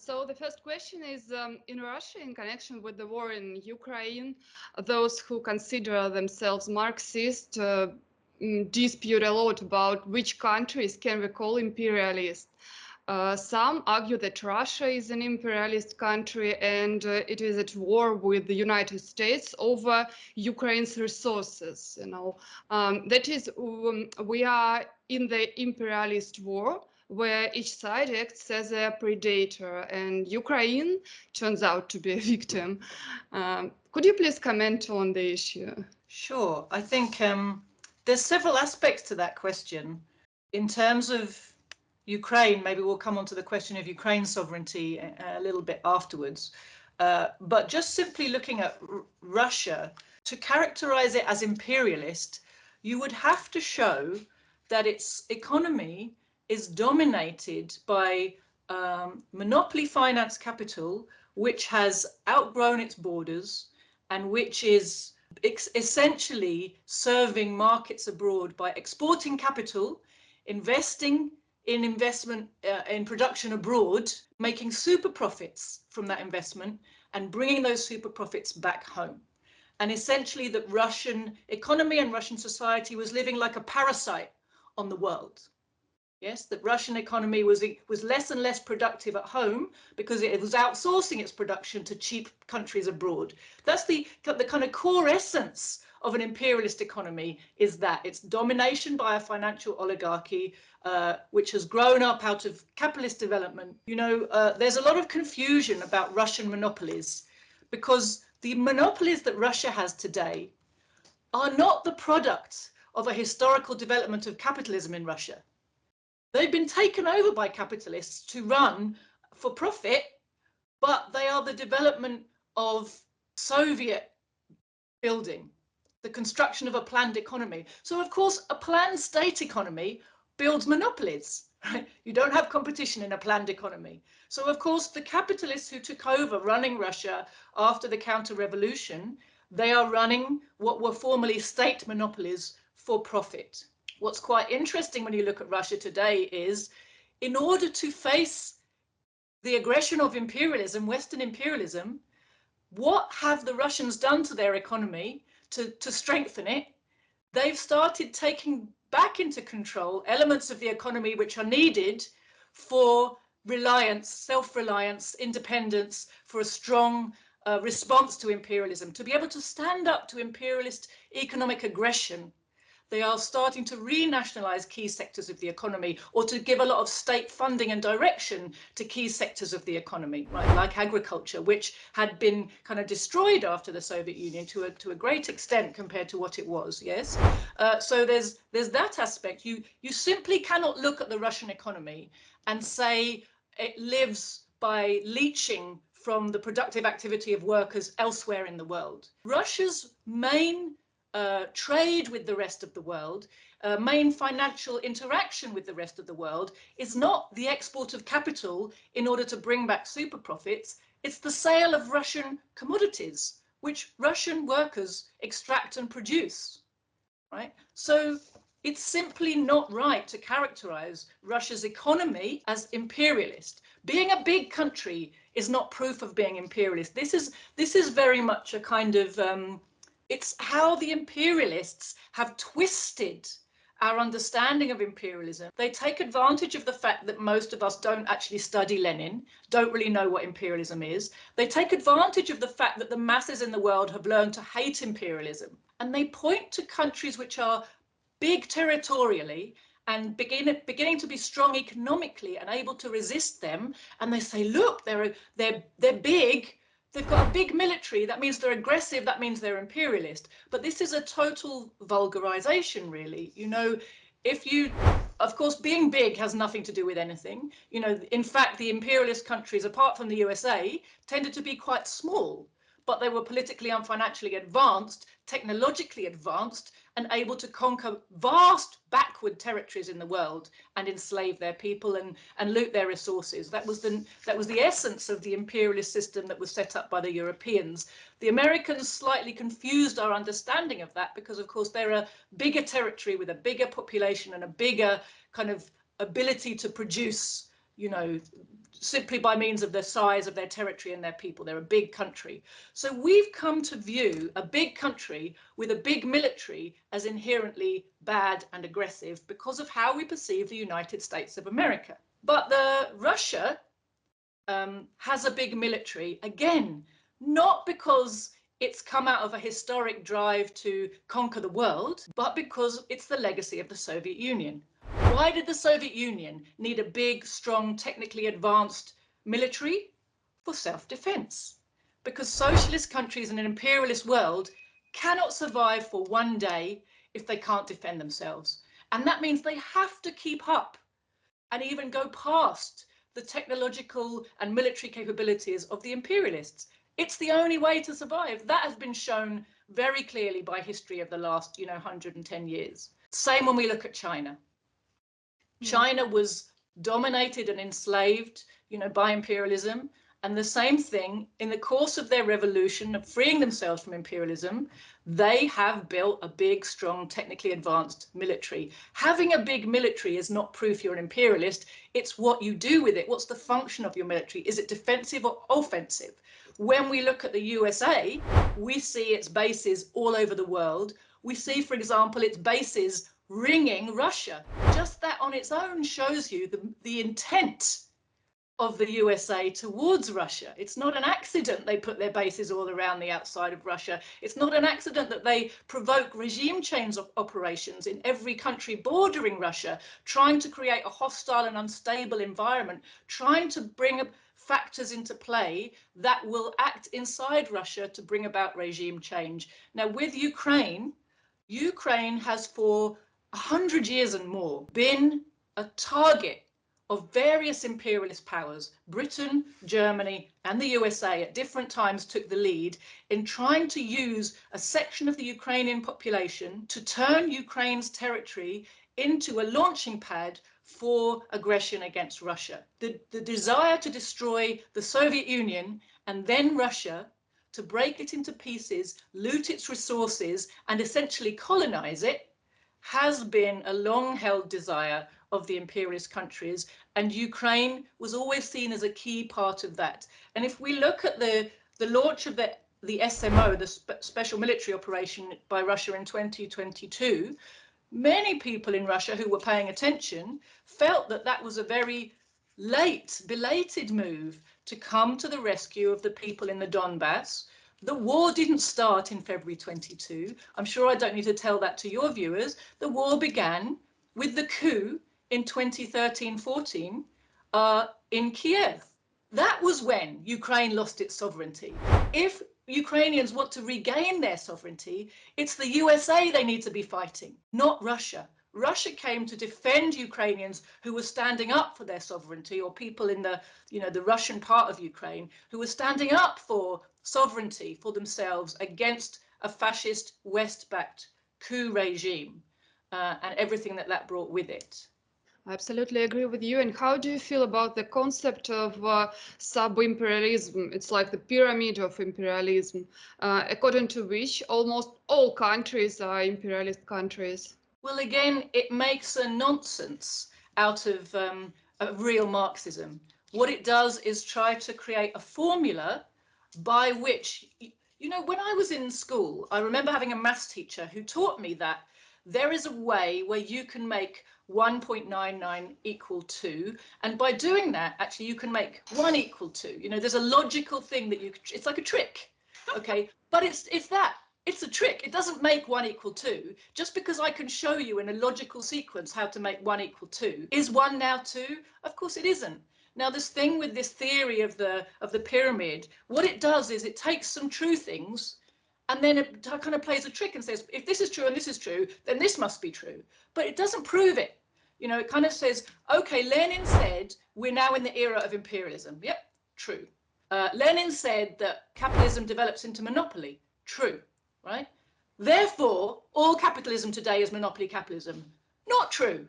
So the first question is, in Russia, in connection with the war in Ukraine, those who consider themselves Marxist dispute a lot about which countries can we call imperialist. Some argue that Russia is an imperialist country and it is at war with the United States over Ukraine's resources. That is, we are in the imperialist war, where each side acts as a predator, and Ukraine turns out to be a victim. Could you please comment on the issue? Sure. I think there's several aspects to that question. In terms of Ukraine, maybe we'll come on to the question of Ukraine's sovereignty a little bit afterwards. But just simply looking at Russia, to characterize it as imperialist, you would have to show that its economy is dominated by monopoly finance capital, which has outgrown its borders and which is essentially serving markets abroad by exporting capital, investing in investment in production abroad, making super profits from that investment and bringing those super profits back home. And essentially that Russian economy and Russian society was living like a parasite on the world. Yes, the Russian economy was less and less productive at home because it was outsourcing its production to cheap countries abroad. That's the kind of core essence of an imperialist economy, is that it's domination by a financial oligarchy, which has grown up out of capitalist development. There's a lot of confusion about Russian monopolies because the monopolies that Russia has today are not the product of a historical development of capitalism in Russia. They've been taken over by capitalists to run for profit, but they are the development of Soviet building, the construction of a planned economy. So, of course, a planned state economy builds monopolies. Right? You don't have competition in a planned economy. So, of course, the capitalists who took over running Russia after the counter-revolution, they are running what were formerly state monopolies for profit. What's quite interesting when you look at Russia today is, in order to face the aggression of imperialism, Western imperialism, what have the Russians done to their economy to strengthen it? They've started taking back into control elements of the economy which are needed for reliance, self-reliance, independence, for a strong response to imperialism, to be able to stand up to imperialist economic aggression. They are starting to renationalize key sectors of the economy, or to give a lot of state funding and direction to key sectors of the economy, right? Like agriculture, which had been kind of destroyed after the Soviet Union to a great extent compared to what it was. Yes, so there's that aspect. You simply cannot look at the Russian economy and say it lives by leeching from the productive activity of workers elsewhere in the world. Russia's main trade with the rest of the world, main financial interaction with the rest of the world, is not the export of capital in order to bring back super profits. It's the sale of Russian commodities, which Russian workers extract and produce, right? So it's simply not right to characterize Russia's economy as imperialist. Being a big country is not proof of being imperialist. This is very much a kind of it's how the imperialists have twisted our understanding of imperialism. They take advantage of the fact that most of us don't actually study Lenin, don't really know what imperialism is. They take advantage of the fact that the masses in the world have learned to hate imperialism. And they point to countries which are big territorially and beginning to be strong economically and able to resist them. And they say, look, they're big. They've got a big military. That means they're aggressive. That means they're imperialist. But this is a total vulgarization, really. Of course, being big has nothing to do with anything. In fact, the imperialist countries, apart from the USA, tended to be quite small, but they were politically and financially advanced, technologically advanced, and able to conquer vast backward territories in the world and enslave their people and loot their resources. That was the essence of the imperialist system that was set up by the Europeans. The Americans slightly confused our understanding of that because, of course, they're a bigger territory with a bigger population and a bigger kind of ability to produce you know, simply by means of the size of their territory and their people. They're a big country. So we've come to view a big country with a big military as inherently bad and aggressive because of how we perceive the United States of America. But Russia has a big military, again, not because it's come out of a historic drive to conquer the world, but because it's the legacy of the Soviet Union. Why did the Soviet Union need a big, strong, technically advanced military? For self-defense. Because socialist countries in an imperialist world cannot survive for one day if they can't defend themselves. And that means they have to keep up and even go past the technological and military capabilities of the imperialists. It's the only way to survive. That has been shown very clearly by history of the last, 110 years. Same when we look at China. China was dominated and enslaved, by imperialism. And the same thing, in the course of their revolution of freeing themselves from imperialism, they have built a big, strong, technically advanced military. Having a big military is not proof you're an imperialist. It's what you do with it. What's the function of your military? Is it defensive or offensive? When we look at the USA, we see its bases all over the world. We see, for example, its bases ringing Russia. Just that on its own shows you the intent of the USA towards Russia. It's not an accident they put their bases all around the outside of Russia. It's not an accident that they provoke regime change operations in every country bordering Russia, trying to create a hostile and unstable environment, trying to bring factors into play that will act inside Russia to bring about regime change. Now, with Ukraine has for 100 years and more been a target of various imperialist powers. Britain, Germany, and the USA at different times took the lead in trying to use a section of the Ukrainian population to turn Ukraine's territory into a launching pad for aggression against Russia. The desire to destroy the Soviet Union and then Russia, to break it into pieces, loot its resources, and essentially colonize it, has been a long-held desire of the imperialist countries, and Ukraine was always seen as a key part of that. And if we look at the launch of the SMO, the Special Military Operation by Russia in 2022, many people in Russia who were paying attention felt that that was a very late, belated move to come to the rescue of the people in the Donbass. The war didn't start in February 22. I'm sure I don't need to tell that to your viewers. The war began with the coup in 2013-14 in Kiev. That was when Ukraine lost its sovereignty. If Ukrainians want to regain their sovereignty, it's the USA they need to be fighting, not Russia. Russia came to defend Ukrainians who were standing up for their sovereignty, or people in the Russian part of Ukraine who were standing up for sovereignty for themselves against a fascist West-backed coup regime and everything that brought with it. I absolutely agree with you. And how do you feel about the concept of sub-imperialism? It's like the pyramid of imperialism, according to which almost all countries are imperialist countries. Well, again, it makes a nonsense out of real Marxism. What it does is try to create a formula by which, when I was in school, I remember having a maths teacher who taught me that there is a way where you can make 1.99 equal 2, and by doing that, actually, you can make 1 equal 2. There's a logical thing that it's like a trick, okay? But it's a trick. It doesn't make 1 equal 2. Just because I can show you in a logical sequence how to make 1 equal 2. Is 1 now 2? Of course it isn't. Now, this thing with this theory of the pyramid, what it does is it takes some true things and then it kind of plays a trick and says, if this is true and this is true, then this must be true. But it doesn't prove it. It kind of says, okay, Lenin said we're now in the era of imperialism. Yep, true. Lenin said that capitalism develops into monopoly. True, right? Therefore, all capitalism today is monopoly capitalism. Not true.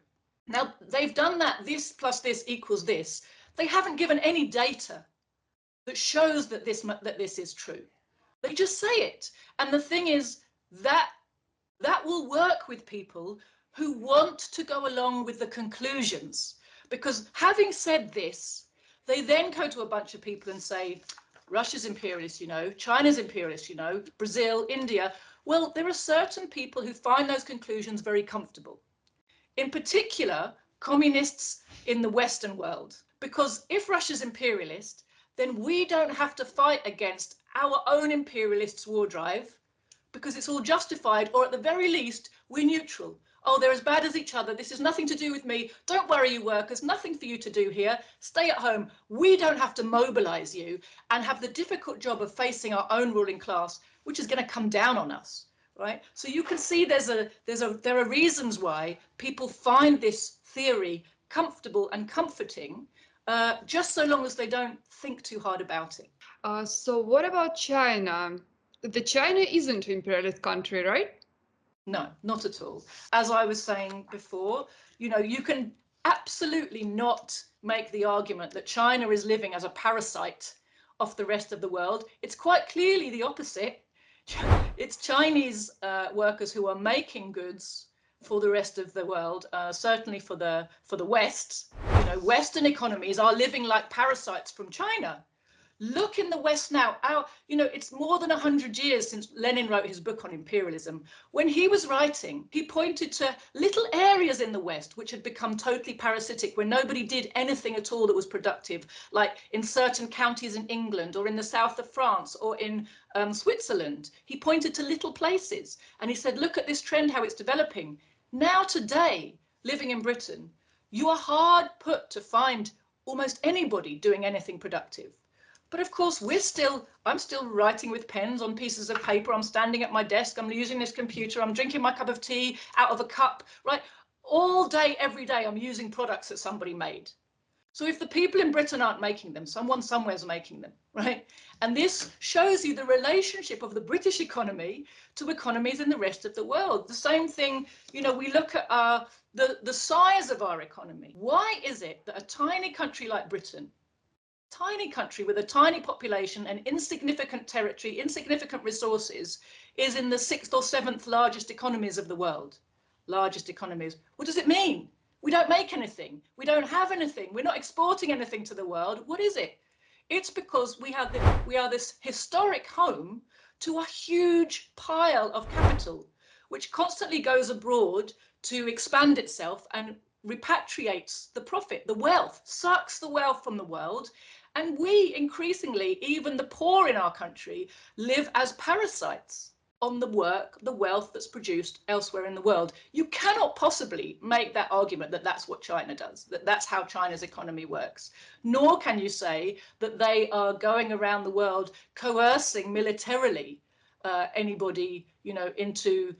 Now, they've done that, this plus this equals this. They haven't given any data that shows that this is true. They just say it. And the thing is that will work with people who want to go along with the conclusions. Because having said this, they then go to a bunch of people and say, Russia's imperialist, you know, China's imperialist, you know, Brazil, India. Well, there are certain people who find those conclusions very comfortable. In particular, communists in the Western world. Because if Russia's imperialist, then we don't have to fight against our own imperialists' war drive, because it's all justified, or at the very least, we're neutral. Oh, they're as bad as each other. This has nothing to do with me. Don't worry, you workers. Nothing for you to do here. Stay at home. We don't have to mobilize you and have the difficult job of facing our own ruling class, which is going to come down on us. Right? So you can see there are reasons why people find this theory comfortable and comforting, just so long as they don't think too hard about it. So what about China? The China isn't an imperialist country, right? No, not at all. As I was saying before, you know, you can absolutely not make the argument that China is living as a parasite off the rest of the world. It's quite clearly the opposite. It's Chinese workers who are making goods for the rest of the world, certainly for the West. You know, Western economies are living like parasites from China. Look in the West now. You know, it's more than 100 years since Lenin wrote his book on imperialism. When he was writing, he pointed to little areas in the West which had become totally parasitic, where nobody did anything at all that was productive, like in certain counties in England or in the south of France or in Switzerland. He pointed to little places and he said, look at this trend, how it's developing. Now today, living in Britain, you are hard put to find almost anybody doing anything productive. But of course, I'm still writing with pens on pieces of paper. I'm standing at my desk. I'm using this computer. I'm drinking my cup of tea out of a cup, right? All day, every day, I'm using products that somebody made. So if the people in Britain aren't making them, someone somewhere's making them, right? And this shows you the relationship of the British economy to economies in the rest of the world. The same thing, you know, we look at the size of our economy. Why is it that a tiny country like Britain, tiny country with a tiny population and insignificant territory, insignificant resources, is in the 6th or 7th largest economies of the world? Largest economies. What does it mean? We don't make anything. We don't have anything. We're not exporting anything to the world. What is it? It's because we are this historic home to a huge pile of capital, which constantly goes abroad to expand itself and repatriates the profit, the wealth, sucks the wealth from the world. And we increasingly, even the poor in our country, live as parasites on the wealth that's produced elsewhere in the world. You cannot possibly make that argument that that's what China does, that that's how China's economy works. Nor can you say that they are going around the world coercing militarily anybody, you know, into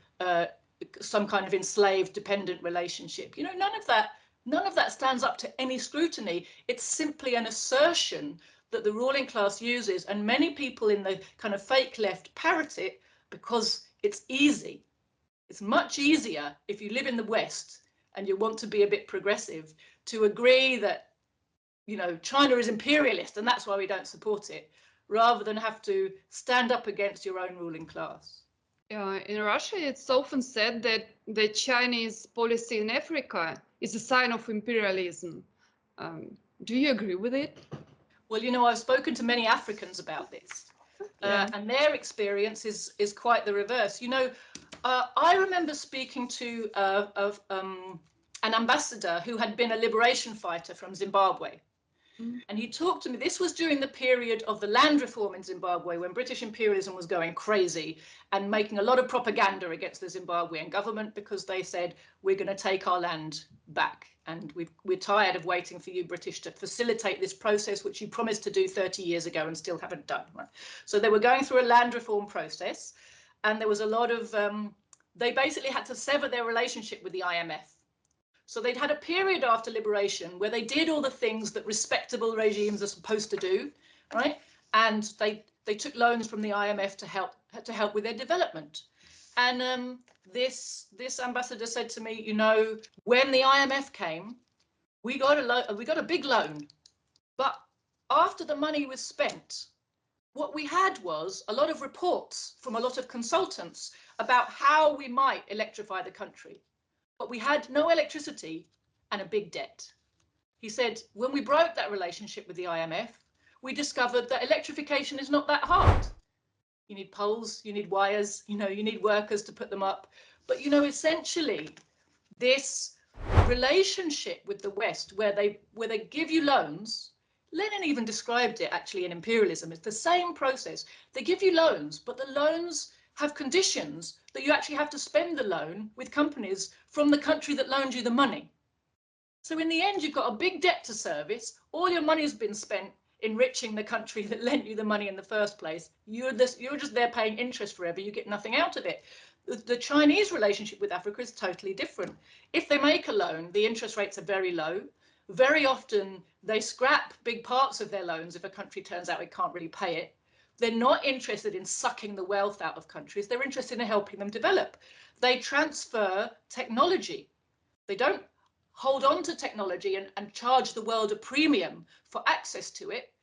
some kind of enslaved dependent relationship. You know, none of that stands up to any scrutiny. It's simply an assertion that the ruling class uses, and many people in the kind of fake left parrot it because it's easy. It's much easier if you live in the West and you want to be a bit progressive to agree that, you know, China is imperialist and that's why we don't support it, rather than have to stand up against your own ruling class. In Russia, it's often said that the Chinese policy in Africa is a sign of imperialism. Do you agree with it? Well, you know, I've spoken to many Africans about this, Yeah. and their experience is quite the reverse. You know, I remember speaking to an ambassador who had been a liberation fighter from Zimbabwe. And he talked to me, this was during the period of the land reform in Zimbabwe, when British imperialism was going crazy and making a lot of propaganda against the Zimbabwean government, because they said, we're going to take our land back. And we're tired of waiting for you British to facilitate this process, which you promised to do 30 years ago and still haven't done. Right? So they were going through a land reform process. And there was a lot of, they basically had to sever their relationship with the IMF. So they'd had a period after liberation where they did all the things that respectable regimes are supposed to do, right? And they took loans from the IMF to help with their development. And this ambassador said to me, you know, when the IMF came, we got a big loan, but after the money was spent, what we had was a lot of reports from a lot of consultants about how we might electrify the country. But we had no electricity and a big debt. He said, when we broke that relationship with the IMF, we discovered that electrification is not that hard. You need poles, you need wires, you need workers to put them up. But, essentially, this relationship with the West, where they give you loans, Lenin even described it actually in Imperialism. It's the same process. They give you loans, but the loans have conditions that you actually have to spend the loan with companies from the country that loaned you the money. So in the end, you've got a big debt to service. All your money has been spent enriching the country that lent you the money in the first place. You're just there paying interest forever. You get nothing out of it. The Chinese relationship with Africa is totally different. If they make a loan, the interest rates are very low. Very often, they scrap big parts of their loans if a country turns out it can't really pay it. They're not interested in sucking the wealth out of countries. They're interested in helping them develop. They transfer technology. They don't hold on to technology and charge the world a premium for access to it.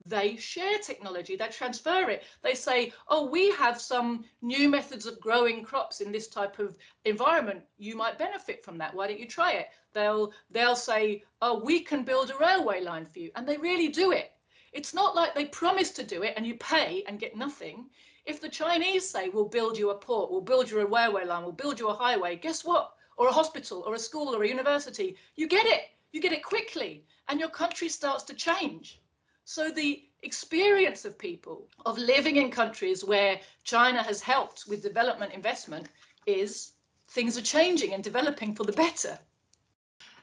They share technology, they transfer it. They say, oh, we have some new methods of growing crops in this type of environment. You might benefit from that. Why don't you try it? They'll say, oh, we can build a railway line for you. And they really do it. It's not like they promise to do it and you pay and get nothing. If the Chinese say, we'll build you a port, we'll build you a railway line, we'll build you a highway, guess what? Or a hospital or a school or a university, you get it quickly, and your country starts to change. So the experience of people of living in countries where China has helped with development investment is things are changing and developing for the better.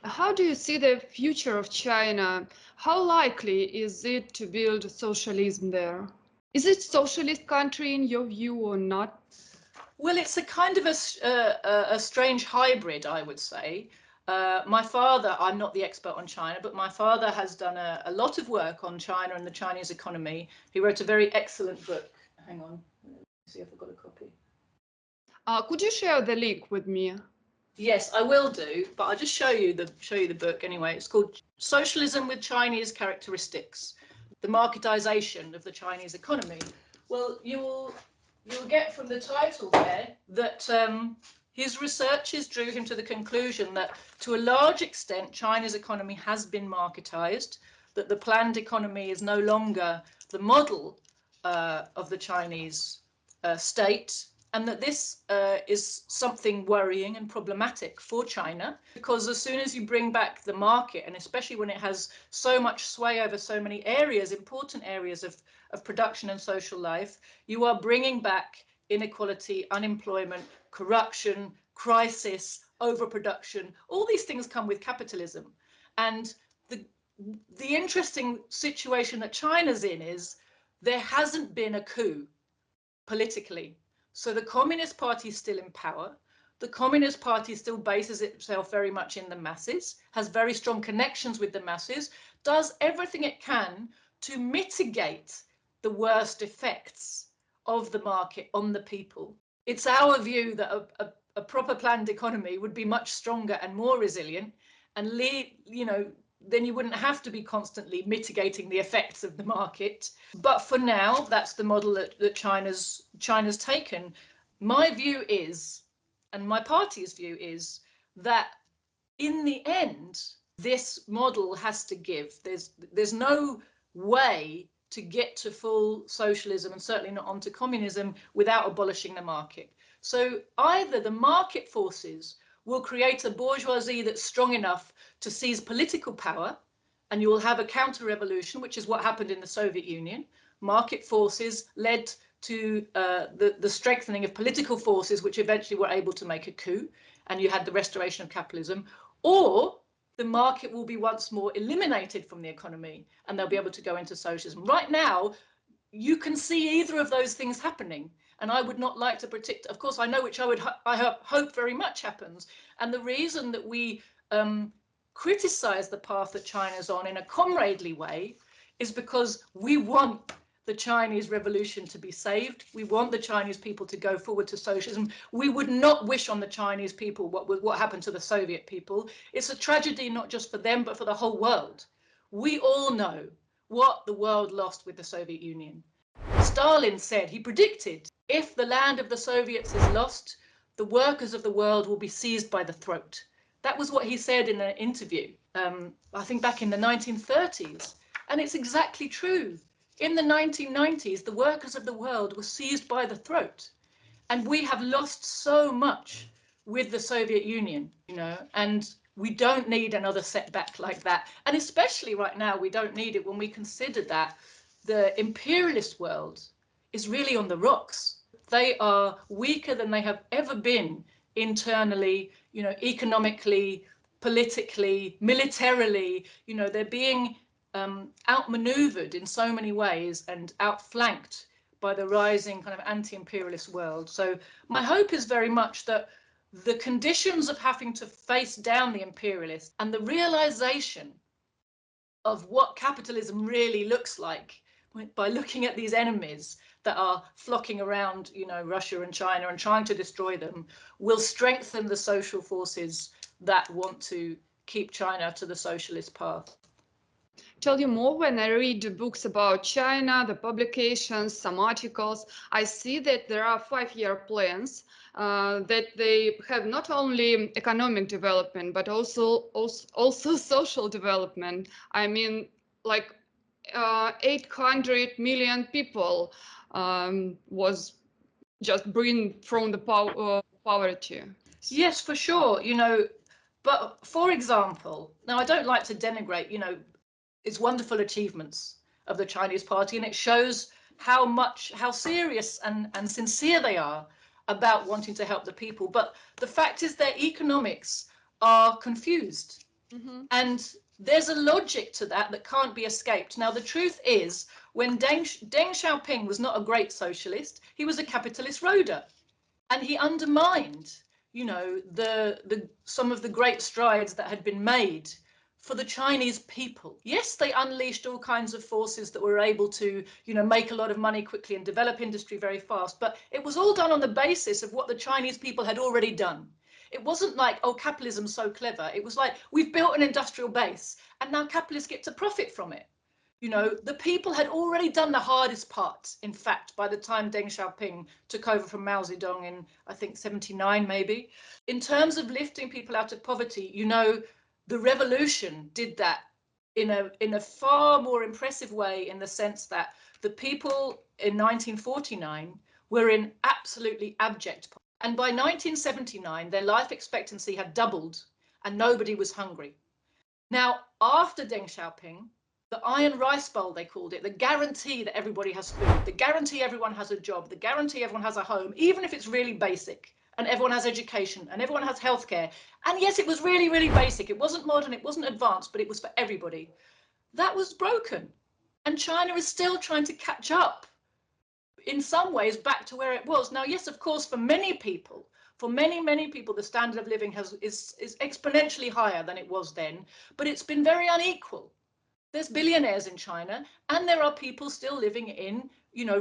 How do you see the future of China? How likely is it to build socialism there? Is it a socialist country in your view or not? Well, it's a kind of a strange hybrid, I would say. My father, I'm not the expert on China, but my father has done a lot of work on China and the Chinese economy. He wrote a very excellent book. Hang on, let me see if I've got a copy. Could you share the link with me? Yes, I will do, but I'll just show you the book anyway. It's called Socialism with Chinese Characteristics: The Marketization of the Chinese Economy. Well, you'll get from the title there that his researches drew him to the conclusion that to a large extent China's economy has been marketized, that the planned economy is no longer the model of the Chinese state, and that this is something worrying and problematic for China, because as soon as you bring back the market, and especially when it has so much sway over so many areas, important areas of production and social life, you are bringing back inequality, unemployment, corruption, crisis, overproduction. All these things come with capitalism. And the interesting situation that China's in is there hasn't been a coup politically. So the Communist Party is still in power. The Communist Party still bases itself very much in the masses, has very strong connections with the masses, does everything it can to mitigate the worst effects of the market on the people. It's our view that a proper planned economy would be much stronger and more resilient, and then you wouldn't have to be constantly mitigating the effects of the market. But for now, that's the model that China's taken. My view is, and my party's view is, that in the end, this model has to give. There's no way to get to full socialism, and certainly not onto communism, without abolishing the market. So either the market forces will create a bourgeoisie that's strong enough to seize political power, and you will have a counter-revolution, which is what happened in the Soviet Union. Market forces led to the strengthening of political forces, which eventually were able to make a coup, and you had the restoration of capitalism. Or the market will be once more eliminated from the economy, and they'll be able to go into socialism. Right now, you can see either of those things happening, and I would not like to predict. Of course, I know which I hope very much happens. And the reason that we criticize the path that China's on in a comradely way is because we want the Chinese revolution to be saved. We want the Chinese people to go forward to socialism. We would not wish on the Chinese people what happened to the Soviet people. It's a tragedy not just for them, but for the whole world. We all know what the world lost with the Soviet Union. Stalin said, he predicted, if the land of the Soviets is lost, the workers of the world will be seized by the throat. That was what he said in an interview, I think back in the 1930s. And it's exactly true. In the 1990s, the workers of the world were seized by the throat. And we have lost so much with the Soviet Union, and we don't need another setback like that. And especially right now, we don't need it when we consider that the imperialist world is really on the rocks. They are weaker than they have ever been internally, economically, politically, militarily. They're being outmaneuvered in so many ways and outflanked by the rising kind of anti-imperialist world. So my hope is very much that the conditions of having to face down the imperialists and the realization of what capitalism really looks like by looking at these enemies that are flocking around, Russia and China and trying to destroy them, will strengthen the social forces that want to keep China to the socialist path. Tell you more, when I read books about China, the publications, some articles, I see that there are 5-year plans, that they have not only economic development, but also social development. I mean, like 800 million people was just bring from the poverty. Yes, for sure. But for example, now I don't like to denigrate, its wonderful achievements of the Chinese party, and it shows how serious and sincere they are about wanting to help the people. But the fact is their economics are confused. Mm-hmm. And there's a logic to that can't be escaped. Now, the truth is, when Deng Xiaoping was not a great socialist, he was a capitalist roader. And he undermined, some of the great strides that had been made for the Chinese people. Yes, they unleashed all kinds of forces that were able to, make a lot of money quickly and develop industry very fast, but it was all done on the basis of what the Chinese people had already done. It wasn't like, oh, capitalism's so clever. It was like, we've built an industrial base and now capitalists get to profit from it. The people had already done the hardest part, in fact, by the time Deng Xiaoping took over from Mao Zedong in, I think, 79 maybe. In terms of lifting people out of poverty, the revolution did that in a far more impressive way, in the sense that the people in 1949 were in absolutely abject poverty. And by 1979, their life expectancy had doubled and nobody was hungry. Now, after Deng Xiaoping, the iron rice bowl, they called it, the guarantee that everybody has food, the guarantee everyone has a job, the guarantee everyone has a home, even if it's really basic, and everyone has education, and everyone has healthcare. And yes, it was really, really basic. It wasn't modern, it wasn't advanced, but it was for everybody. That was broken. And China is still trying to catch up, in some ways, back to where it was. Now, yes, of course, for many people, the standard of living is exponentially higher than it was then, but it's been very unequal. There's billionaires in China, and there are people still living in,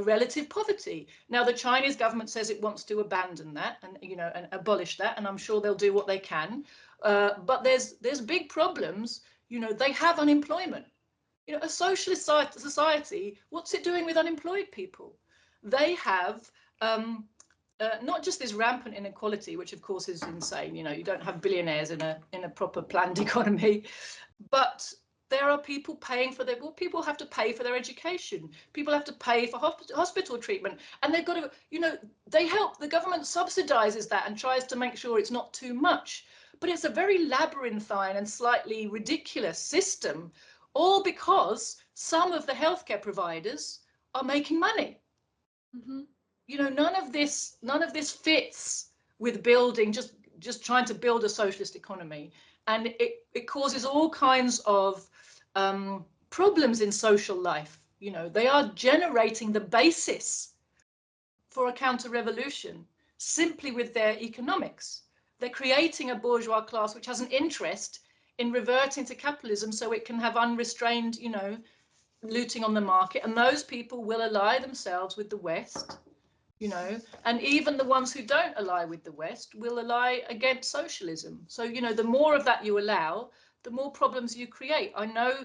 relative poverty. Now, the Chinese government says it wants to abandon that and abolish that, and I'm sure they'll do what they can. But there's big problems. They have unemployment. A socialist society, what's it doing with unemployed people? They have not just this rampant inequality, which of course is insane. You don't have billionaires in a proper planned economy, but there are people paying for people have to pay for their education. People have to pay for hospital treatment, and they've got to, they help. The government subsidizes that and tries to make sure it's not too much. But it's a very labyrinthine and slightly ridiculous system, all because some of the healthcare providers are making money. Mm-hmm. None of this fits with building, just trying to build a socialist economy. And it causes all kinds of problems in social life. They are generating the basis for a counter-revolution simply with their economics. They're creating a bourgeois class which has an interest in reverting to capitalism so it can have unrestrained, looting on the market. And those people will ally themselves with the West, and even the ones who don't ally with the West will ally against socialism. So, the more of that you allow, the more problems you create. I know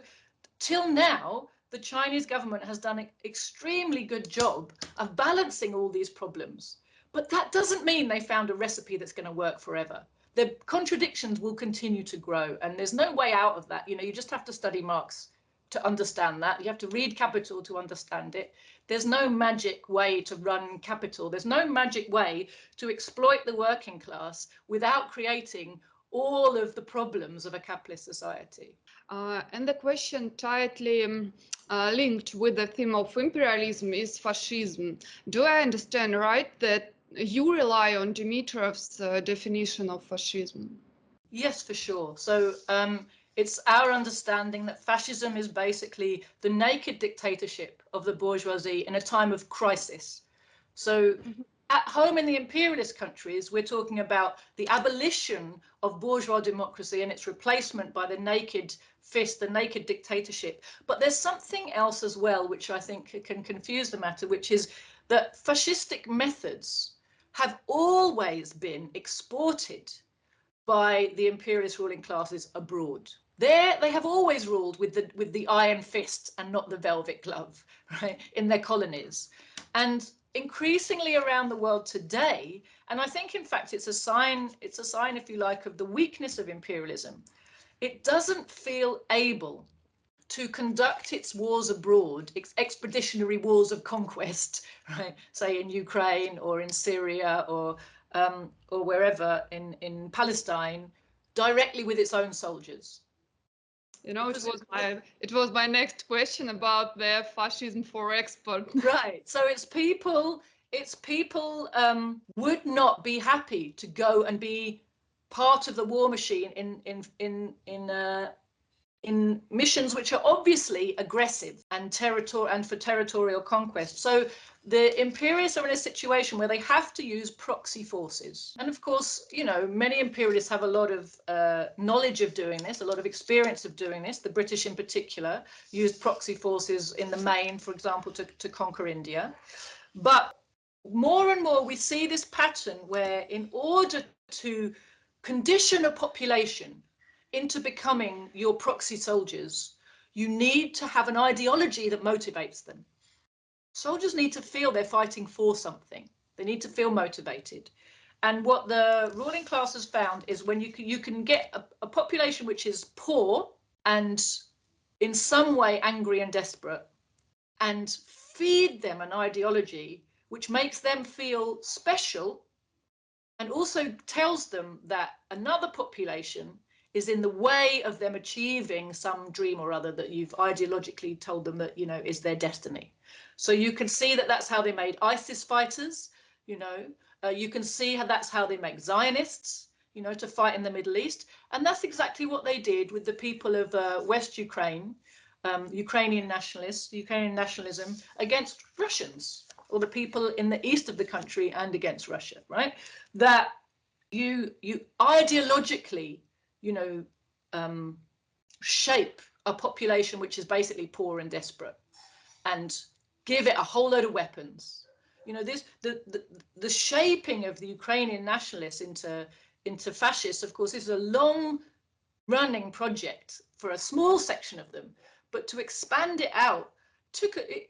till now, the Chinese government has done an extremely good job of balancing all these problems. But that doesn't mean they found a recipe that's going to work forever. the contradictions will continue to grow, and there's no way out of that. You just have to study Marx to understand that. You have to read Capital to understand it. There's no magic way to run capital. There's no magic way to exploit the working class without creating all of the problems of a capitalist society. And the question tightly linked with the theme of imperialism is fascism. Do I understand right that you rely on Dimitrov's definition of fascism? Yes, for sure. So it's our understanding that fascism is basically the naked dictatorship of the bourgeoisie in a time of crisis. So at home in the imperialist countries, we're talking about the abolition of bourgeois democracy and its replacement by the naked fist, the naked dictatorship. But there's something else as well, which I think can confuse the matter, which is that fascistic methods have always been exported by the imperialist ruling classes abroad. There, they have always ruled with the iron fist and not the velvet glove, right, in their colonies. And increasingly around the world today, and I think in fact it's a sign, if you like, of the weakness of imperialism. It doesn't feel able to conduct its wars abroad, its expeditionary wars of conquest, right? Say in Ukraine or in Syria or wherever in Palestine, directly with its own soldiers. Because it was my next question about the fascism for export. right, so its people would not be happy to go and be part of the war machine in missions which are obviously aggressive and for territorial conquest. So the imperialists are in a situation where they have to use proxy forces. And of course, many imperialists have a lot of knowledge of doing this, a lot of experience of doing this. The British in particular used proxy forces in the main, for example, to conquer India. But more and more we see this pattern where in order to condition a population into becoming your proxy soldiers, you need to have an ideology that motivates them. Soldiers need to feel they're fighting for something. They need to feel motivated. And what the ruling class has found is when you can get a population which is poor and in some way angry and desperate, and feed them an ideology which makes them feel special and also tells them that another population is in the way of them achieving some dream or other that you've ideologically told them that is their destiny. So you can see that that's how they made ISIS fighters. You can see how that's how they make Zionists, to fight in the Middle East. And that's exactly what they did with the people of West Ukraine, Ukrainian nationalism against Russians, or the people in the east of the country and against Russia, right? That you ideologically, shape a population which is basically poor and desperate, and give it a whole load of weapons. The shaping of the Ukrainian nationalists into fascists, of course, is a long running project for a small section of them, but to expand it out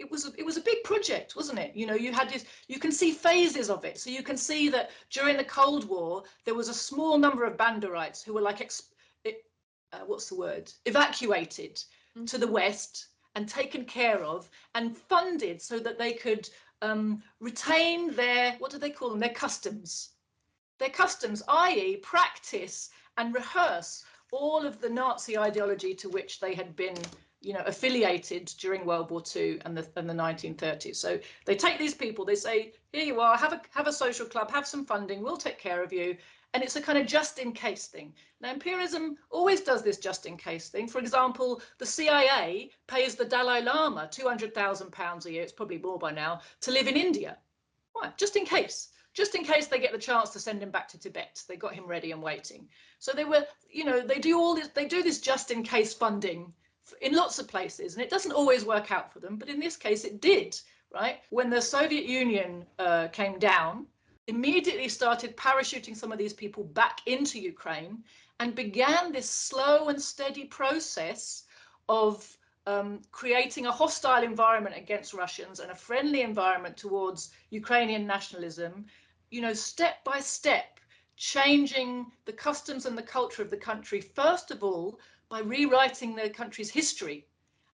it was a big project, wasn't it? You can see phases of it. So you can see that during the Cold War there was a small number of Banderites who were like evacuated to the West and taken care of and funded so that they could retain their, what do they call them, their customs, i.e. practice and rehearse all of the Nazi ideology to which they had been affiliated during World War II and the 1930s. So they take these people, they say, here you are, have a social club, have some funding, we'll take care of you. And it's a kind of just in case thing. Now, imperialism always does this just in case thing. For example, the CIA pays the Dalai Lama £200,000 a year, it's probably more by now, to live in India. Why? Just in case they get the chance to send him back to Tibet. They got him ready and waiting. So they were, they do this just in case funding in lots of places, and it doesn't always work out for them, but in this case it did, right? When the Soviet Union came down, immediately started parachuting some of these people back into Ukraine and began this slow and steady process of creating a hostile environment against Russians and a friendly environment towards Ukrainian nationalism, step by step, changing the customs and the culture of the country, first of all, by rewriting the country's history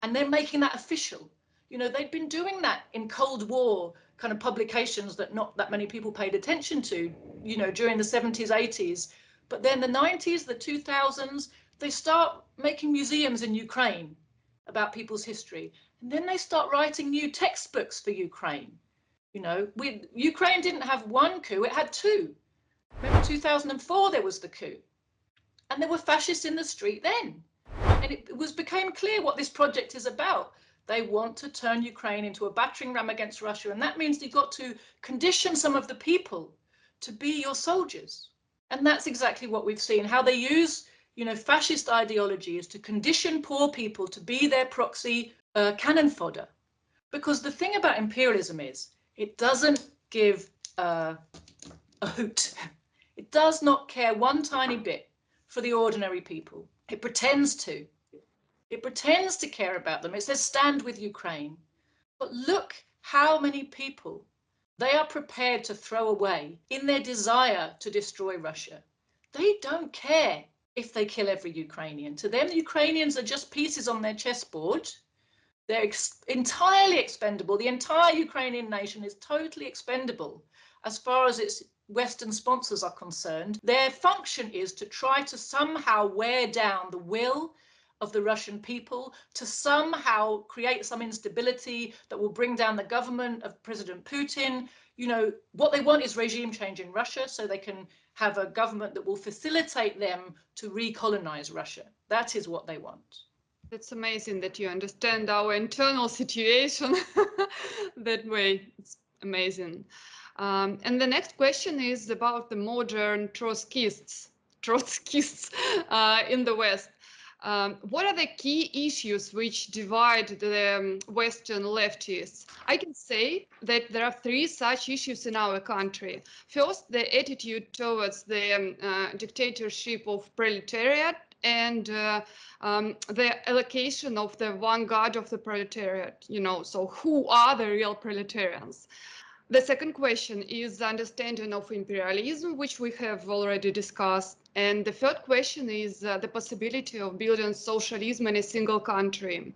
and then making that official. You know, they'd been doing that in Cold War kind of publications that not that many people paid attention to, you know, during the 70s, 80s. But then the 90s, the 2000s, they start making museums in Ukraine about people's history. And then they start writing new textbooks for Ukraine. You know, Ukraine didn't have one coup, it had two. Remember 2004, there was the coup. And there were fascists in the street then. And it became clear what this project is about. They want to turn Ukraine into a battering ram against Russia. And that means you've got to condition some of the people to be your soldiers. And that's exactly what we've seen, how they use, you know, fascist ideologies to condition poor people to be their proxy cannon fodder. Because the thing about imperialism is it doesn't give a hoot. It does not care one tiny bit for the ordinary people. It pretends to. It pretends to care about them. It says stand with Ukraine. But look how many people they are prepared to throw away in their desire to destroy Russia. They don't care if they kill every Ukrainian. To them, the Ukrainians are just pieces on their chessboard. They're entirely expendable. The entire Ukrainian nation is totally expendable as far as its Western sponsors are concerned. Their function is to try to somehow wear down the will of the Russian people, to somehow create some instability that will bring down the government of President Putin. You know, what they want is regime change in Russia so they can have a government that will facilitate them to recolonize Russia. That is what they want. It's amazing that you understand our internal situation that way. It's amazing. And the next question is about the modern Trotskyists in the West. What are the key issues which divide the Western leftists? I can say that there are three such issues in our country. First, the attitude towards the dictatorship of proletariat and the allocation of the vanguard of the proletariat, you know, so who are the real proletarians? The second question is the understanding of imperialism, which we have already discussed. And the third question is the possibility of building socialism in a single country.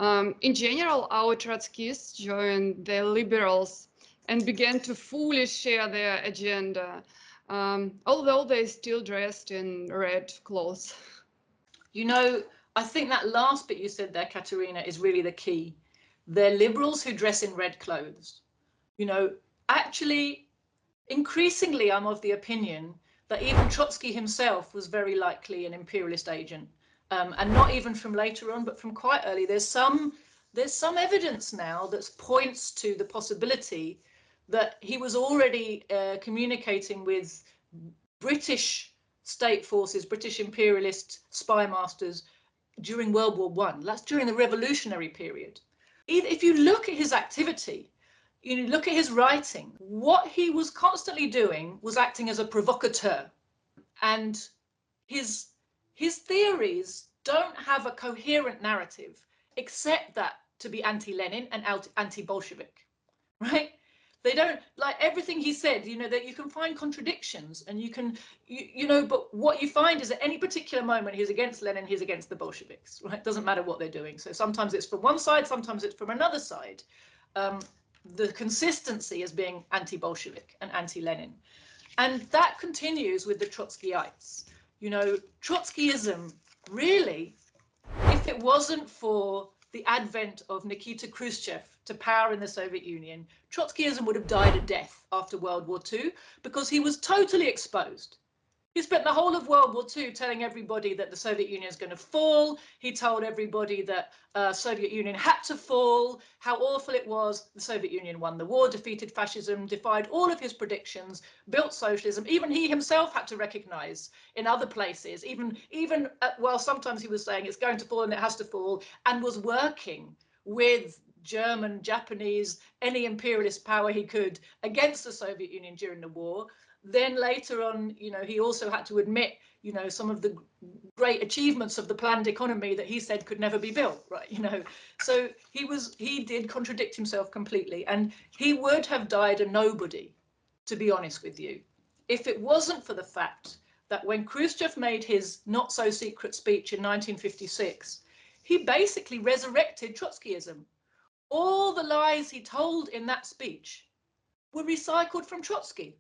In general, our Trotskyists joined the liberals and began to fully share their agenda, although they're still dressed in red clothes. You know, I think that last bit you said there, Katerina, is really the key. They're liberals who dress in red clothes. You know, actually, increasingly, I'm of the opinion that even Trotsky himself was very likely an imperialist agent, and not even from later on, but from quite early. There's some evidence now that points to the possibility that he was already communicating with British state forces, British imperialist spy masters during World War One. That's during the revolutionary period. If you look at his activity, you look at his writing, what he was constantly doing was acting as a provocateur. And his theories don't have a coherent narrative except that to be anti-Lenin and anti-Bolshevik, right? They don't, like everything he said, you know, that you can find contradictions and you know, but what you find is at any particular moment he's against Lenin, he's against the Bolsheviks, right? Doesn't matter what they're doing. So sometimes it's from one side, sometimes it's from another side. The consistency as being anti-Bolshevik and anti-Lenin. And that continues with the Trotskyites. You know, Trotskyism really, if it wasn't for the advent of Nikita Khrushchev to power in the Soviet Union, Trotskyism would have died a death after World War II because he was totally exposed. He spent the whole of World War II telling everybody that the Soviet Union is going to fall. He told everybody that Soviet Union had to fall, how awful it was. The Soviet Union won the war, defeated fascism, defied all of his predictions, built socialism. Even he himself had to recognize in other places, well, sometimes he was saying it's going to fall and it has to fall, and was working with German, Japanese, any imperialist power he could against the Soviet Union during the war. Then later on, you know, he also had to admit, you know, some of the great achievements of the planned economy that he said could never be built, right? You know, so he did contradict himself completely, and he would have died a nobody, to be honest with you, if it wasn't for the fact that when Khrushchev made his not so secret speech in 1956, he basically resurrected Trotskyism. All the lies he told in that speech were recycled from Trotsky.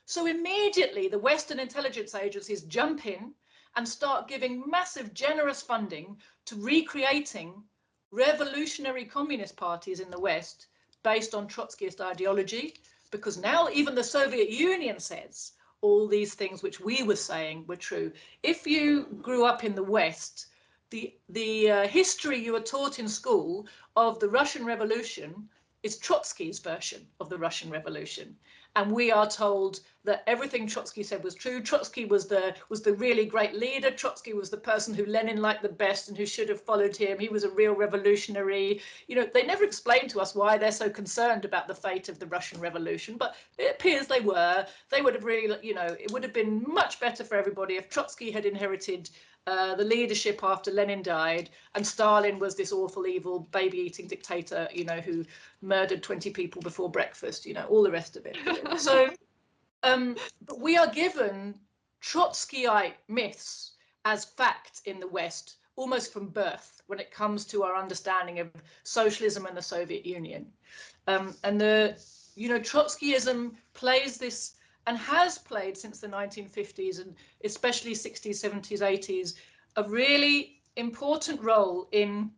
So immediately the Western intelligence agencies jump in and start giving massive generous funding to recreating revolutionary communist parties in the West based on Trotskyist ideology, because now even the Soviet Union says all these things which we were saying were true. If you grew up in the West, the history you were taught in school of the Russian Revolution is Trotsky's version of the Russian Revolution. And we are told that everything Trotsky said was true. Trotsky was the really great leader. Trotsky was the person who Lenin liked the best and who should have followed him. He was a real revolutionary. You know, they never explained to us why they're so concerned about the fate of the Russian Revolution, but it appears they were. They would have really, you know, it would have been much better for everybody if Trotsky had inherited the leadership after Lenin died, and Stalin was this awful, evil, baby-eating dictator, you know, who murdered 20 people before breakfast, you know, all the rest of it. So, but we are given Trotskyite myths as fact in the West almost from birth when it comes to our understanding of socialism and the Soviet Union. And you know, Trotskyism plays this, and has played since the 1950s and especially 60s, 70s, 80s, a really important role in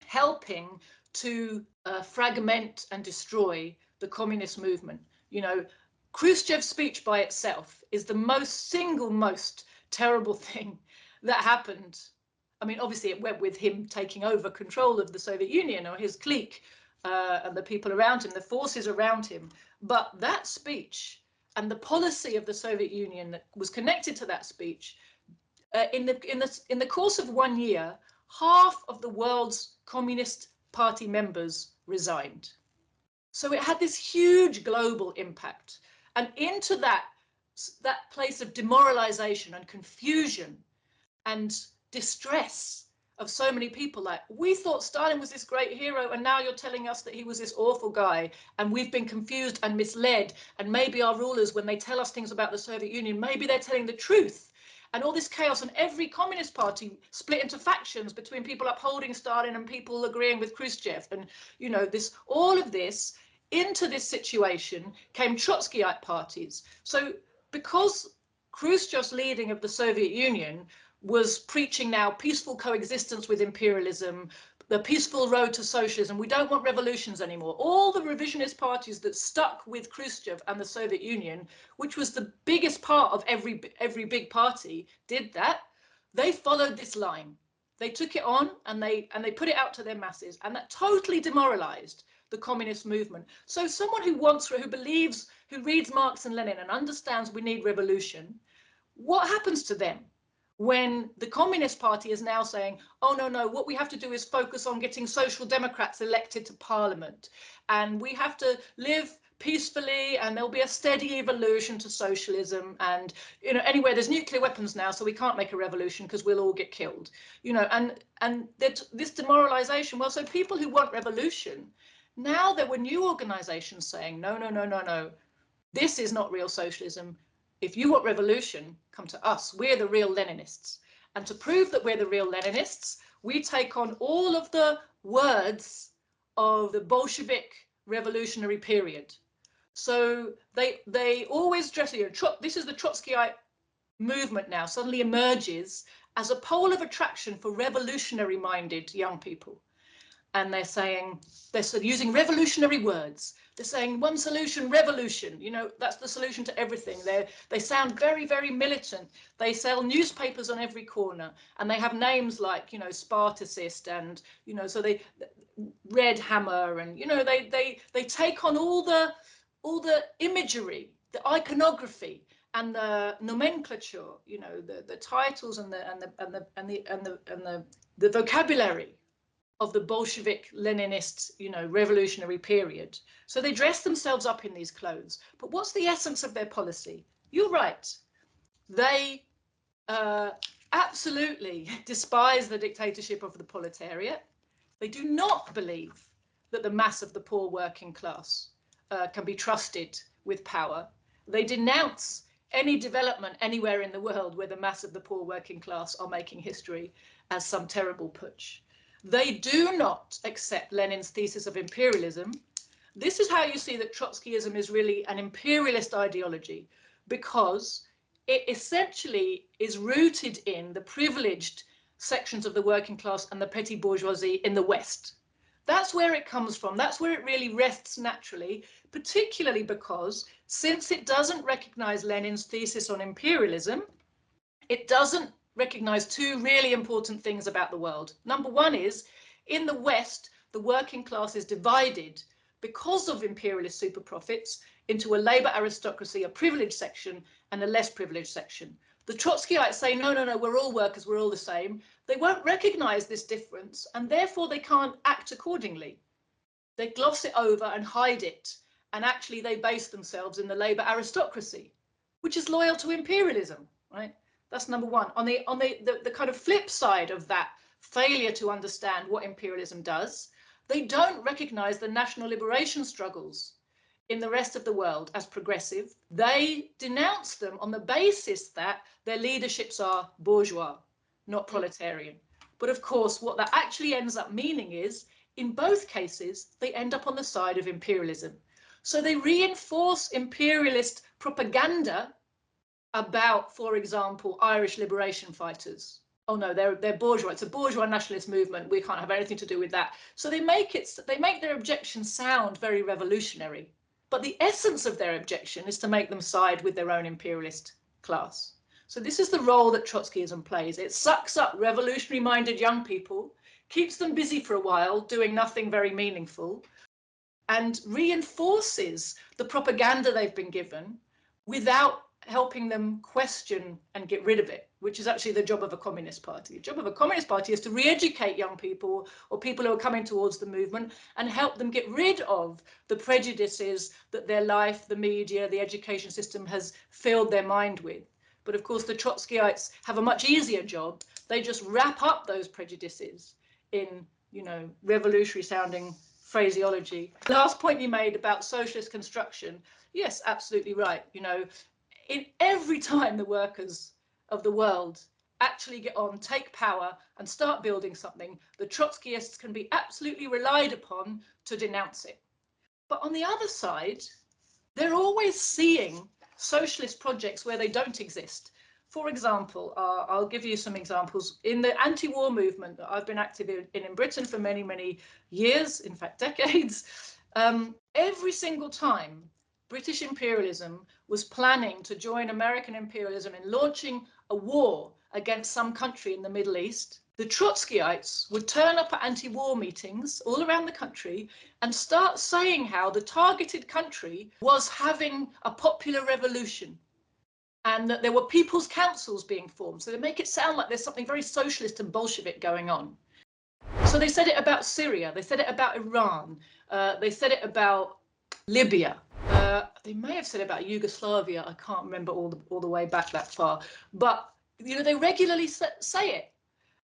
helping to fragment and destroy the communist movement. You know, Khrushchev's speech by itself is the most terrible thing that happened. I mean, obviously it went with him taking over control of the Soviet Union, or his clique, and the people around him, the forces around him. But that speech and the policy of the Soviet Union that was connected to that speech, in the course of 1 year, half of the world's Communist Party members resigned. So it had this huge global impact. And into that place of demoralization and confusion and distress of so many people, like, we thought Stalin was this great hero, and now you're telling us that he was this awful guy, and we've been confused and misled, and maybe our rulers, when they tell us things about the Soviet Union, maybe they're telling the truth. And all this chaos, and every communist party split into factions between people upholding Stalin and people agreeing with Khrushchev. And, you know, this, all of this, into this situation came Trotskyite parties. So because Khrushchev's leading of the Soviet Union was preaching now peaceful coexistence with imperialism, the peaceful road to socialism, we don't want revolutions anymore. All the revisionist parties that stuck with Khrushchev and the Soviet Union, which was the biggest part of every big party, did that. They followed this line. They took it on, and they put it out to their masses, and that totally demoralized the communist movement. So someone who believes, who reads Marx and Lenin and understands we need revolution, what happens to them when the Communist Party is now saying, oh, no, what we have to do is focus on getting social democrats elected to parliament, and we have to live peacefully, and there'll be a steady evolution to socialism, and, you know, anyway, there's nuclear weapons now, so we can't make a revolution because we'll all get killed, you know, and this demoralization. Well, so people who want revolution, now there were new organizations saying, no, this is not real socialism. If you want revolution, come to us. We're the real Leninists. And to prove that we're the real Leninists, we take on all of the words of the Bolshevik revolutionary period. So they always dress, you know, this is the Trotskyite movement now suddenly emerges as a pole of attraction for revolutionary minded young people. And they're using revolutionary words. They're saying one solution, revolution. You know, that's the solution to everything. They sound very, very militant. They sell newspapers on every corner, and they have names like, you know, Spartacist, and, you know, so they Red Hammer, and, you know, they take on all the imagery, the iconography, and the nomenclature. You know, the titles and the vocabulary of the Bolshevik Leninist, you know, revolutionary period. So they dress themselves up in these clothes. But what's the essence of their policy? You're right. They absolutely despise the dictatorship of the proletariat. They do not believe that the mass of the poor working class can be trusted with power. They denounce any development anywhere in the world where the mass of the poor working class are making history as some terrible putsch. They do not accept Lenin's thesis of imperialism. This is how you see that Trotskyism is really an imperialist ideology, because it essentially is rooted in the privileged sections of the working class and the petty bourgeoisie in the West. That's where it comes from. That's where it really rests naturally, particularly because since it doesn't recognize Lenin's thesis on imperialism, it doesn't recognize two really important things about the world. Number one is, in the West, the working class is divided because of imperialist super profits into a labor aristocracy, a privileged section, and a less privileged section. The Trotskyites say, no, no, no, we're all workers, we're all the same. They won't recognize this difference, and therefore they can't act accordingly. They gloss it over and hide it, and actually they base themselves in the labor aristocracy, which is loyal to imperialism, right? That's number one. On the kind of flip side of that failure to understand what imperialism does, they don't recognize the national liberation struggles in the rest of the world as progressive. They denounce them on the basis that their leaderships are bourgeois, not proletarian. But of course, what that actually ends up meaning is, in both cases, they end up on the side of imperialism. So they reinforce imperialist propaganda about, for example, Irish liberation fighters. Oh no, they're bourgeois. It's a bourgeois nationalist movement. We can't have anything to do with that. So they make their objection sound very revolutionary. But the essence of their objection is to make them side with their own imperialist class. So this is the role that Trotskyism plays. It sucks up revolutionary-minded young people, keeps them busy for a while, doing nothing very meaningful, and reinforces the propaganda they've been given without helping them question and get rid of it, which is actually the job of a communist party. The job of a communist party is to re-educate young people or people who are coming towards the movement and help them get rid of the prejudices that their life, the media, the education system has filled their mind with. But of course, the Trotskyites have a much easier job. They just wrap up those prejudices in, revolutionary sounding phraseology. The last point you made about socialist construction, yes, absolutely right. In every time the workers of the world actually get on, take power and start building something, the Trotskyists can be absolutely relied upon to denounce it. But on the other side, they're always seeing socialist projects where they don't exist. For example, I'll give you some examples. In the anti-war movement that I've been active in Britain for many, many years, in fact, decades, every single time British imperialism was planning to join American imperialism in launching a war against some country in the Middle East, the Trotskyites would turn up at anti-war meetings all around the country and start saying how the targeted country was having a popular revolution and that there were people's councils being formed. So they make it sound like there's something very socialist and Bolshevik going on. So they said it about Syria, they said it about Iran, they said it about Libya. They may have said about Yugoslavia. I can't remember all the way back that far. But, they regularly say it.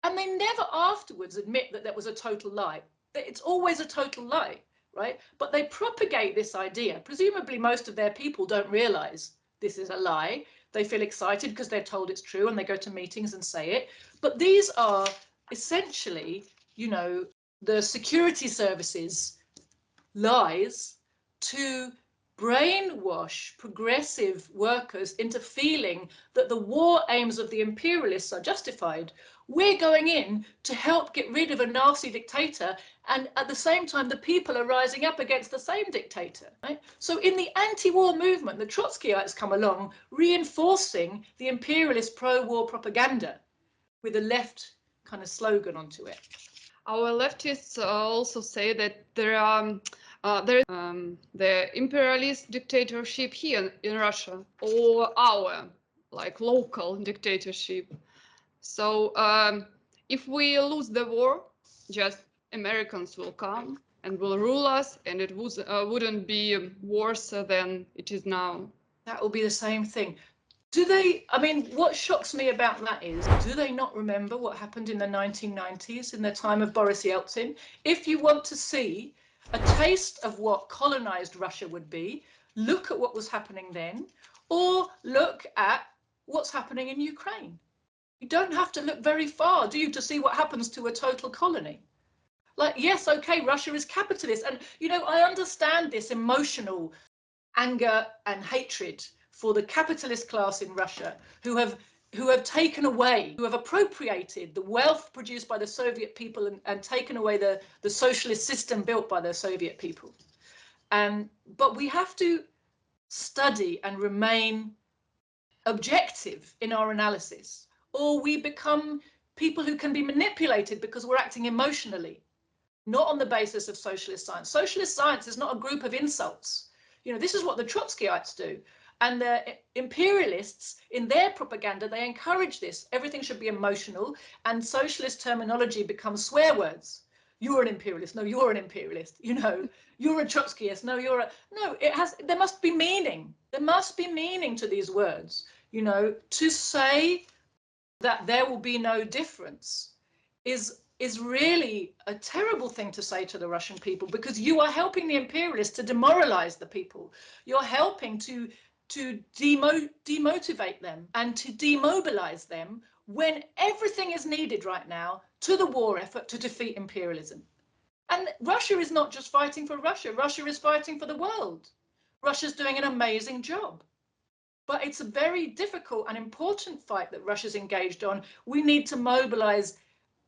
And they never afterwards admit that that was a total lie. It's always a total lie, right? But they propagate this idea. Presumably most of their people don't realize this is a lie. They feel excited because they're told it's true and they go to meetings and say it. But these are essentially, the security services lies to brainwash progressive workers into feeling that the war aims of the imperialists are justified. We're going in to help get rid of a Nazi dictator, and at the same time the people are rising up against the same dictator, right? So in the anti-war movement, the Trotskyites come along reinforcing the imperialist pro-war propaganda with a left kind of slogan onto it. Our leftists also say that there is the imperialist dictatorship here in Russia, or our local dictatorship. So if we lose the war, just Americans will come and will rule us, and it wouldn't be worse than it is now. That will be the same thing. What shocks me about that is, do they not remember what happened in the 1990s in the time of Boris Yeltsin? If you want to see a taste of what colonized Russia would be, look at what was happening then. Or look at what's happening in Ukraine. You don't have to look very far, do you, to see what happens to a total colony? Like, yes, okay, Russia is capitalist. And, you know, I understand this emotional anger and hatred for the capitalist class in Russia who have taken away, who have appropriated the wealth produced by the Soviet people and taken away the socialist system built by the Soviet people. But we have to study and remain objective in our analysis, or we become people who can be manipulated because we're acting emotionally, not on the basis of socialist science. Socialist science is not a group of insults. You know, this is what the Trotskyites do. And the imperialists, in their propaganda, they encourage this. Everything should be emotional, and socialist terminology becomes swear words. You're an imperialist. No, you're an imperialist. You know, you're a Trotskyist. No, you're a... No, there must be meaning. There must be meaning to these words. You know, to say that there will be no difference is really a terrible thing to say to the Russian people, because you are helping the imperialists to demoralize the people. You're helping to demotivate them and to demobilize them when everything is needed right now to the war effort to defeat imperialism. And Russia is not just fighting for Russia. Russia is fighting for the world. Russia's doing an amazing job. But it's a very difficult and important fight that Russia's engaged on. We need to mobilize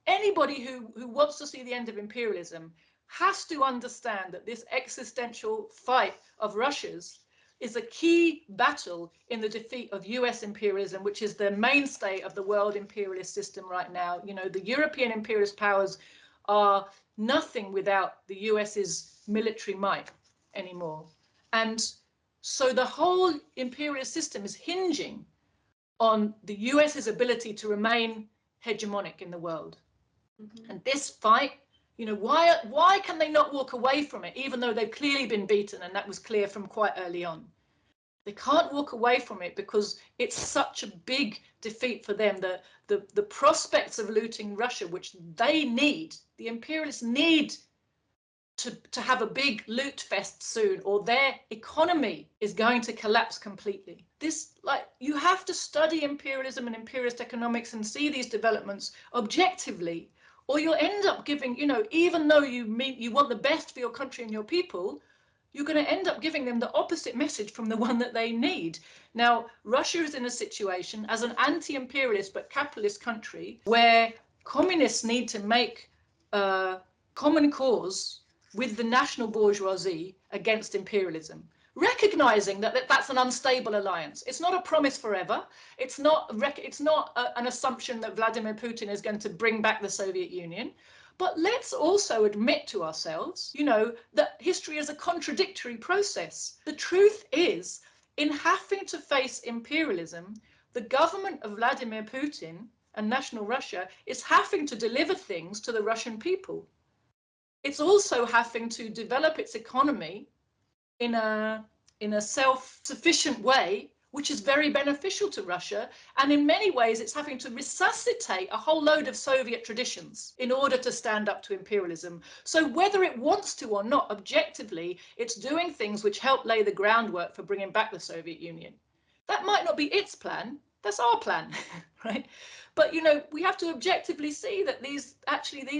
anybody who wants to see the end of imperialism has to understand that this existential fight of Russia's is a key battle in the defeat of US imperialism, which is the mainstay of the world imperialist system right now. You know, the European imperialist powers are nothing without the US's military might anymore. And so the whole imperialist system is hinging on the US's ability to remain hegemonic in the world. Mm-hmm. And this fight, you know, why can they not walk away from it, even though they've clearly been beaten, and that was clear from quite early on? They can't walk away from it because it's such a big defeat for them. The prospects of looting Russia, which they need, the imperialists need to have a big loot fest soon, or their economy is going to collapse completely. This, like, you have to study imperialism and imperialist economics and see these developments objectively, or you'll end up giving, you know, even though you want the best for your country and your people, you're going to end up giving them the opposite message from the one that they need. Now, Russia is in a situation as an anti-imperialist but capitalist country where communists need to make common cause with the national bourgeoisie against imperialism, recognizing that that's an unstable alliance. It's not a promise forever. It's not an assumption that Vladimir Putin is going to bring back the Soviet Union. But let's also admit to ourselves, you know, that history is a contradictory process. The truth is, in having to face imperialism, the government of Vladimir Putin and national Russia is having to deliver things to the Russian people. It's also having to develop its economy in a self-sufficient way, which is very beneficial to Russia. And in many ways, it's having to resuscitate a whole load of Soviet traditions in order to stand up to imperialism. So whether it wants to or not, objectively, it's doing things which help lay the groundwork for bringing back the Soviet Union. That might not be its plan. That's our plan, right? But, you know, we have to objectively see that these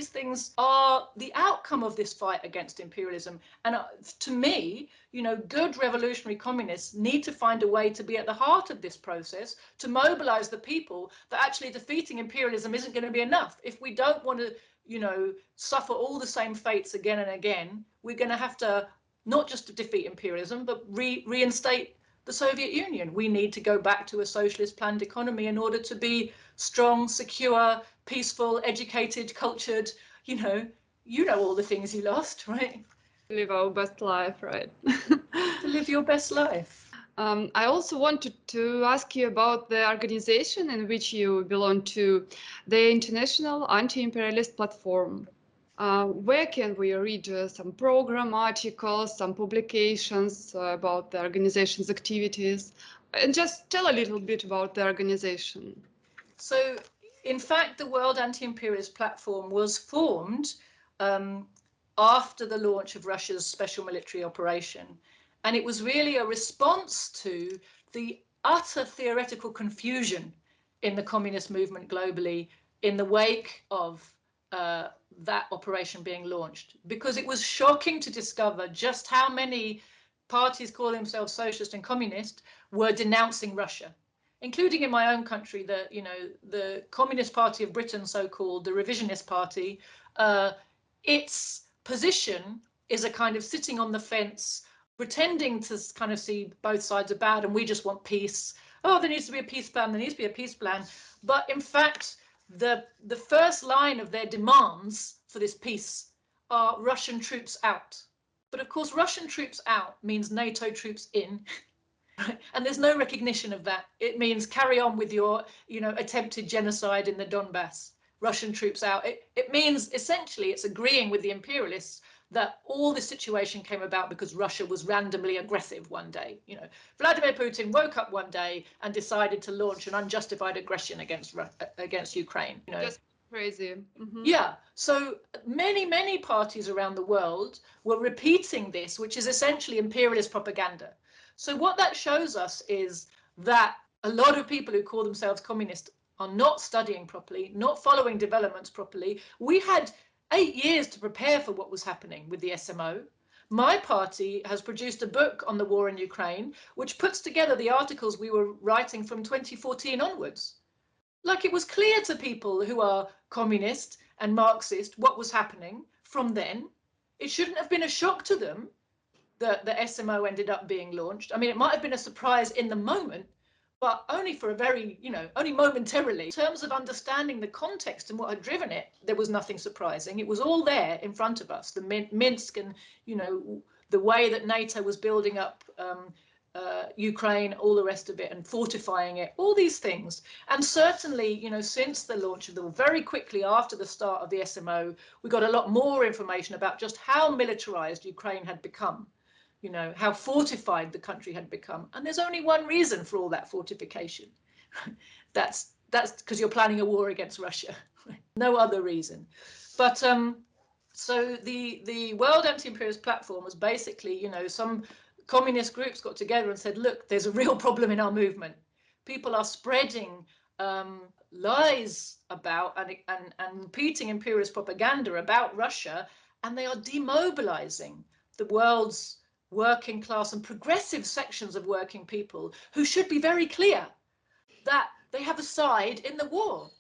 things are the outcome of this fight against imperialism. And to me, you know, good revolutionary communists need to find a way to be at the heart of this process, to mobilize the people that actually defeating imperialism isn't going to be enough. If we don't want to, you know, suffer all the same fates again and again, we're going to have to not just to defeat imperialism, but reinstate the Soviet Union. We need to go back to a socialist planned economy in order to be strong, secure, peaceful, educated, cultured, you know all the things you lost, right? Live our best life, right? To live your best life. I also wanted to ask you about the organization in which you belong to, the International Anti-Imperialist Platform. Where can we read some program articles, some publications about the organization's activities? And just tell a little bit about the organization. So, in fact, the World Anti-Imperialist Platform was formed after the launch of Russia's special military operation. And it was really a response to the utter theoretical confusion in the communist movement globally in the wake of that operation being launched, because it was shocking to discover just how many parties calling themselves socialist and communist were denouncing Russia, including in my own country. The Communist Party of Britain, so-called the revisionist party, its position is a kind of sitting on the fence, pretending to kind of see both sides are bad and we just want peace. Oh, there needs to be a peace plan, there needs to be a peace plan. But in fact, the first line of their demands for this peace are Russian troops out. But of course, Russian troops out means NATO troops in. And there's no recognition of that. It means carry on with your, attempted genocide in the Donbass. Russian troops out. It means essentially it's agreeing with the imperialists that all this situation came about because Russia was randomly aggressive one day. Vladimir Putin woke up one day and decided to launch an unjustified aggression against Ukraine. Just crazy. Yeah, so many parties around the world were repeating this, which is essentially imperialist propaganda. So what that shows us is that a lot of people who call themselves communist are not studying properly, not following developments properly. We had 8 years to prepare for what was happening with the SMO. My party has produced a book on the war in Ukraine, which puts together the articles we were writing from 2014 onwards. Like, it was clear to people who are communist and Marxist what was happening from then. It shouldn't have been a shock to them that the SMO ended up being launched. I mean, it might have been a surprise in the moment, but only for a very, only momentarily. In terms of understanding the context and what had driven it, there was nothing surprising. It was all there in front of us. The Minsk and, the way that NATO was building up Ukraine, all the rest of it, and fortifying it, all these things. And certainly, since the launch of the war, very quickly after the start of the SMO, we got a lot more information about just how militarized Ukraine had become, how fortified the country had become. And there's only one reason for all that fortification. That's because you're planning a war against Russia. No other reason. But so the World Anti-Imperialist Platform was basically, some communist groups got together and said, look, there's a real problem in our movement. People are spreading lies about and repeating imperialist propaganda about Russia, and they are demobilizing the world's working class and progressive sections of working people who should be very clear that they have a side in the war.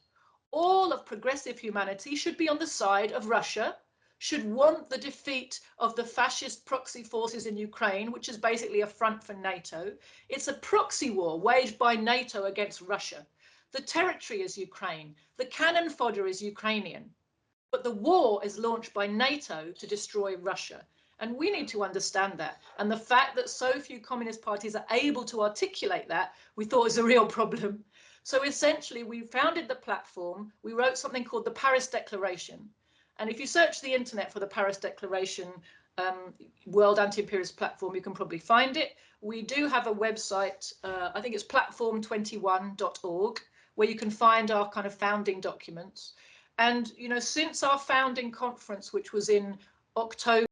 All of progressive humanity should be on the side of Russia, should want the defeat of the fascist proxy forces in Ukraine, which is basically a front for NATO. It's a proxy war waged by NATO against Russia. The territory is Ukraine. The cannon fodder is Ukrainian. But the war is launched by NATO to destroy Russia. And we need to understand that. And the fact that so few communist parties are able to articulate that, we thought is a real problem. So essentially, we founded the platform. We wrote something called the Paris Declaration. And if you search the internet for the Paris Declaration, World Anti-Imperialist Platform, you can probably find it. We do have a website, I think it's platform21.org, where you can find our kind of founding documents. And, since our founding conference, which was in October